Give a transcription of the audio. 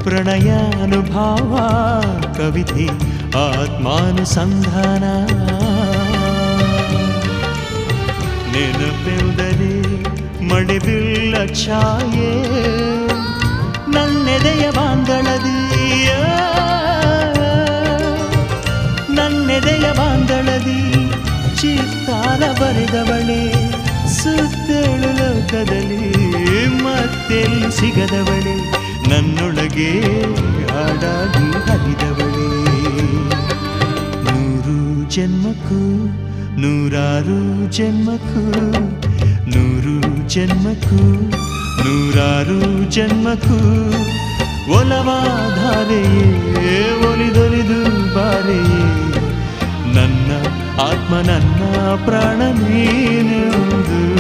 ಪ್ರಣಯಾನುಭಾವ ಕವಿತೆ ಆತ್ಮಾನುಸಂಧಾನ ನೆನಪೆಂದರೆ ಮಳೆಬಿಲ್ಲ ಛಾಯೆ ನನ್ನೆದೆಯ ಬಾಂದಳದಿಯ ನನ್ನೆದೆಯ ಬಾಂದಳದಿ ಚಿತ್ತಾರ ಬರೆದವಳೆ ಸುತ್ತೇಳು ಲೋಕದಲ್ಲಿ ಮತ್ತೆಲ್ಲಿ ಸಿಗದವಳೆ ನನ್ನೊಳಗೆ ಹಾಡಾಗಿ ಹರಿದವಳೆ ನೂರು ಜನ್ಮಕ್ಕೂ ನೂರಾರು ಜನ್ಮಕ್ಕೂ ನೂರು ಜನ್ಮಕ್ಕೂ ನೂರಾರು ಜನ್ಮಕ್ಕೂ ಒಲವಾಧಾರೆಯೇ ಒಲಿದೊಲಿದು ಬಾರೆಯೇ ನನ್ನ ಆತ್ಮ ನನ್ನ ಪ್ರಾಣ ನೀನೆಂದು